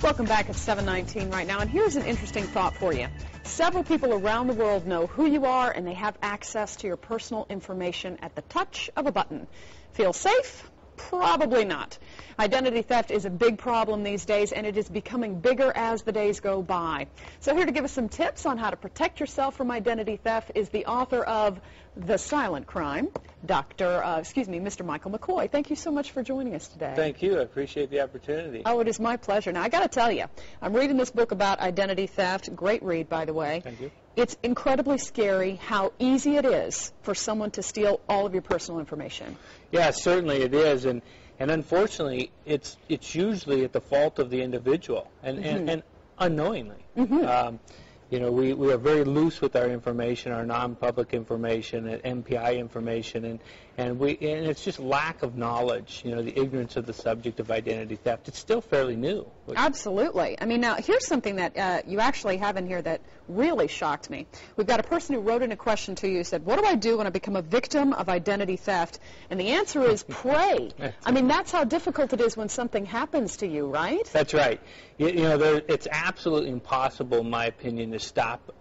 Welcome back at 7:19 right now, and here's an interesting thought for you. Several people around the world know who you are, and they have access to your personal information at the touch of a button. Feel safe? Probably not. Identity theft is a big problem these days, and it is becoming bigger as the days go by. So here to give us some tips on how to protect yourself from identity theft is the author of The Silent Crime, Mr. Michael McCoy. Thank you so much for joining us today. Thank you. I appreciate the opportunity. Oh, it is my pleasure. Now, I got to tell you, I'm reading this book about identity theft. Great read, by the way. Thank you. It's incredibly scary how easy it is for someone to steal all of your personal information. Yeah, certainly it is, and unfortunately, it's usually at the fault of the individual, and unknowingly. You know, we are very loose with our information, our non-public information, MPI information, and it's just lack of knowledge. You know, the ignorance of the subject of identity theft. It's still fairly new. Absolutely. I mean, now here's something that you actually have in here that really shocked me. We've got a person who wrote in a question to you, said, "What do I do when I become a victim of identity theft?" And the answer is pray. I mean, that's how difficult it is when something happens to you, right? That's right. You know, it's absolutely impossible, in my opinion, to stop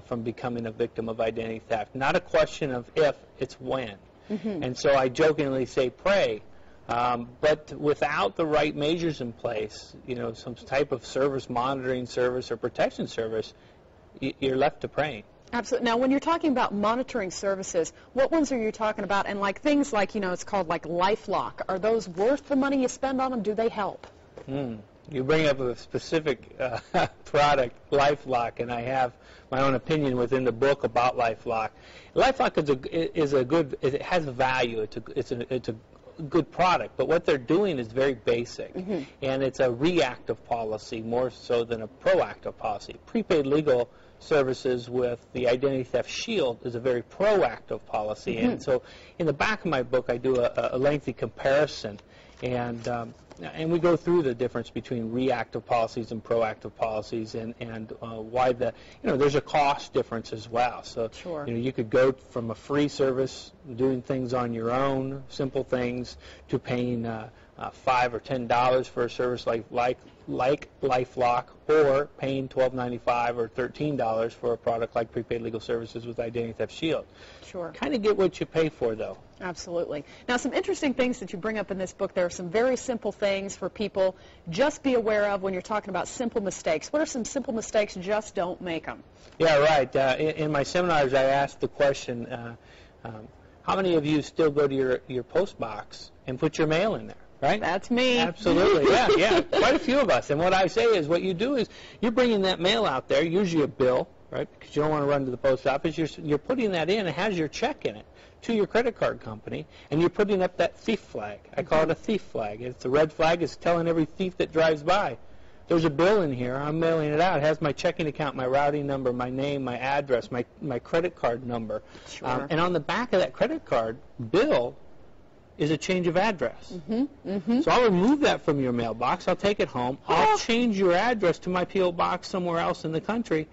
from becoming a victim of identity theft. Not a question of if, it's when. And so I jokingly say pray, but without the right measures in place, you know, some type of service, monitoring service or protection service, you're left to praying. Absolutely. Now, when you're talking about monitoring services, what ones are you talking about? And like things like, you know, it's called like LifeLock. Are those worth the money you spend on them? Do they help? You bring up a specific product, LifeLock, and I have my own opinion within the book about LifeLock. LifeLock is a good. It has value. It's a good product, but what they're doing is very basic, and it's a reactive policy more so than a proactive policy. Prepaid legal services with the Identity Theft Shield is a very proactive policy, and so in the back of my book I do a lengthy comparison, and we go through the difference between reactive policies and proactive policies, and why there's a cost difference as well. So sure. You know, you could go from a free service, doing things on your own, simple things, to paying $5 or $10 for a service like LifeLock, or paying $12.95 or $13 for a product like Prepaid Legal Services with Identity Theft Shield. Sure. Kind of get what you pay for, though. Absolutely. Now, some interesting things that you bring up in this book. There are some very simple things for people just be aware of when you're talking about simple mistakes. What are some simple mistakes? Just don't make them. Yeah, right. In my seminars, I asked the question, how many of you still go to your post box and put your mail in there? Right? That's me. Absolutely, yeah. Quite a few of us. And what I say is, what you do is you're bringing that mail out there, usually a bill, right? Because you don't want to run to the post office. You're putting that in. It has your check in it to your credit card company, and you're putting up that thief flag. I call it a thief flag. It's a red flag. It's telling every thief that drives by, there's a bill in here. I'm mailing it out. It has my checking account, my routing number, my name, my address, my credit card number. Sure. And on the back of that credit card bill is a change of address. So I'll remove that from your mailbox. I'll take it home. I'll change your address to my P.O. box somewhere else in the country.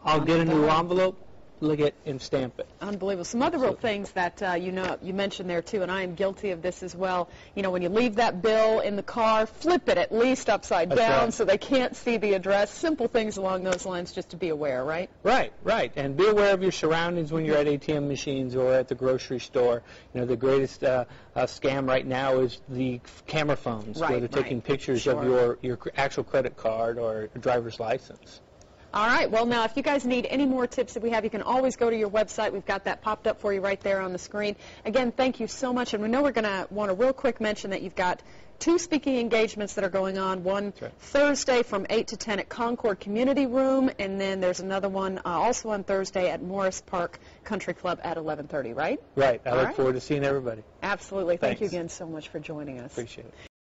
I'll get a new envelope, lick it, and stamp it. Unbelievable. Some other real things that you mentioned there too, and I am guilty of this as well. You know, when you leave that bill in the car, flip it at least upside down so they can't see the address. Simple things along those lines, just to be aware, right? Right. And be aware of your surroundings when you're at ATM machines or at the grocery store. You know, the greatest scam right now is the camera phones, where they're taking pictures of your actual credit card or driver's license. All right. Well, now, if you guys need any more tips that we have, you can always go to your website. We've got that popped up for you right there on the screen. Again, thank you so much. And we know we're going to want to real quick mention that you've got 2 speaking engagements that are going on. One Thursday from 8 to 10 at Concord Community Room, and then there's another one also on Thursday at Morris Park Country Club at 11:30, right? Right. I look forward to seeing everybody. Absolutely. Thank you again so much for joining us. Appreciate it.